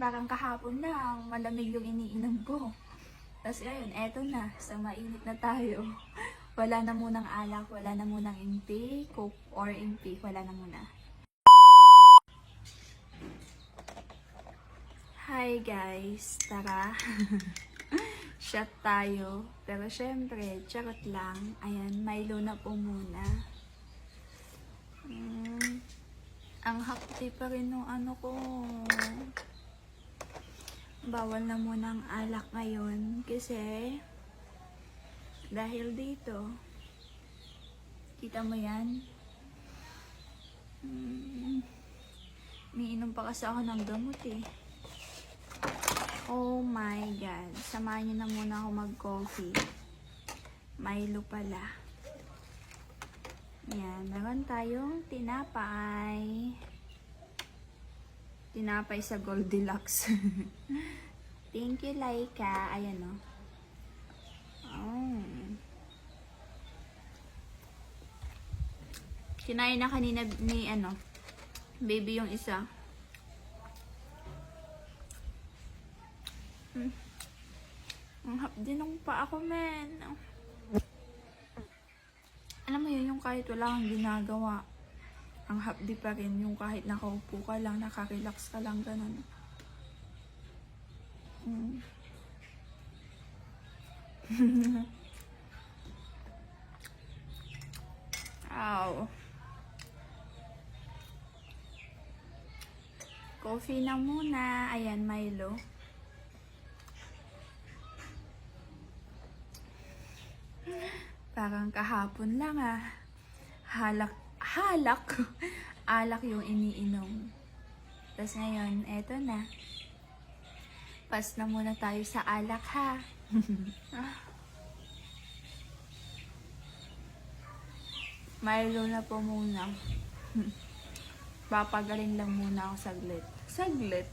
parang kahapon lang, malamig yung iniinom ko. Tapos ngayon, eto na, sa mainit na tayo. Wala na munang alak, wala na munang intake, coke or intake, wala na muna. Hi guys, tara. Shot tayo. Pero syempre, charot lang. Ayan, Milo na po muna. Ang hapdi pa rin nung ano ko. Bawal na muna ang alak ngayon kasi dahil dito, kita mo yan? Umiinom pa kasi ako ng gamot eh. Oh my God. Samahan niyo na muna ako mag-coffee. Milo pala. Yan. Meron tayong tinapay. Tinapay sa Goldilocks. Thank you, Laika. Ayan o. Oh. Kinain na kanina ni baby yung isa. Ang hapdi nung pa ako, men. Alam mo yun, yung kahit wala kang ginagawa, ang hapdi pa rin yung kahit nakaupo ka lang, nakarelax ka lang, ganun. Ow. Coffee na muna. Ayan, Milo. Parang kahapon lang ah. Alak yung iniinom. Tapos ngayon, eto na. Pas na muna tayo sa alak ha. Milo na po muna. Papagaling lang muna ako saglit. Saglit.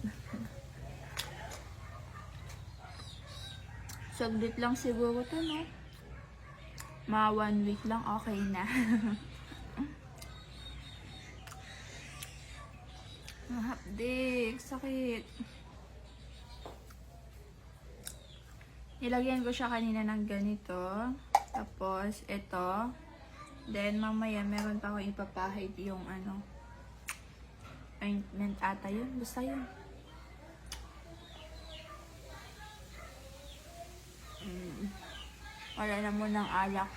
Saglit lang siguro to, no? Mga 1 week lang, okay na. Mahapdik, sakit. Nilagyan ko siya kanina ng ganito. Tapos, ito. Then, mamaya, meron pa akong ipapahid yung ointment ata yun. Basta yun. Wala na munang alak.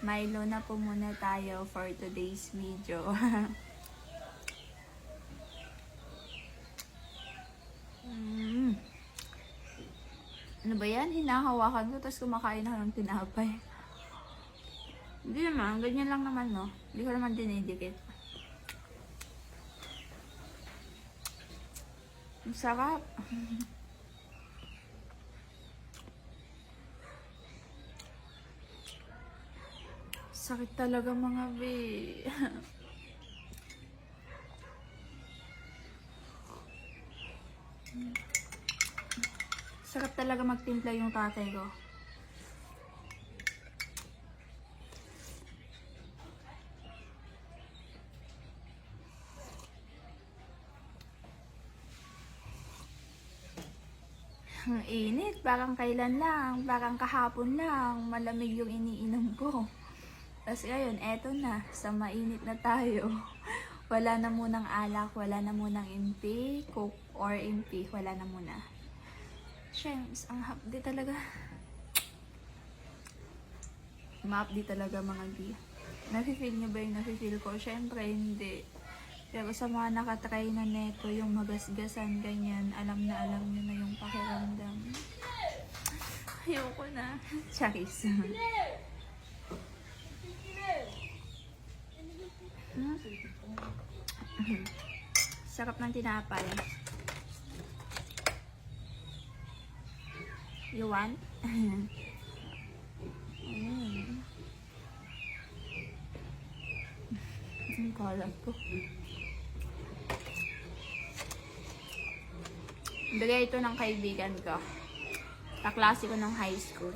Milo na po muna tayo for today's video. Ano ba yan? Hinahawakan ko tapos kumakain ako ng tinapay. Hindi naman, ganyan lang naman, no? Hindi ko naman dinidikit. Ang sarap. Sakit talaga mga be. Sarap talaga magtimpla yung tatay ko. Ang init, parang kailan lang, parang kahapon lang, malamig yung iniinom ko. Tapos ngayon, eto na, sa mainit na tayo. Wala na munang alak, wala na munang intake, coke or intake, wala na muna. Shems, ang hapdi talaga. Mahapdi talaga mga di. Nafe-feel nyo ba yung nafe-feel ko? Syempre, hindi. Pero sa mga nakatry na neto, yung magasgasan, ganyan, alam nyo na yung pakiramdam. Ayoko na. Charis. Sarap ng tinapay. You want? Ang kalat ko. Bigay ito ng kaibigan ko. Kaklase ko ng high school.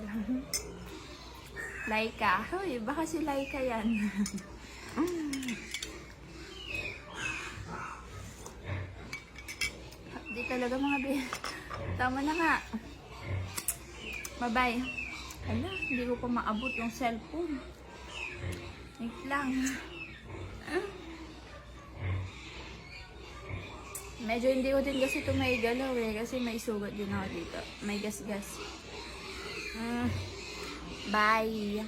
Laika. Hoy, baka si Laika yan. Hindi talaga mga Tama na nga. Bye-bye. Hala, hindi ko pa maabot yung cellphone. Wait lang. Medyo hindi ko din kasi ito may galaw eh. Kasi may sugat din ako dito. May gas-gas. Bye.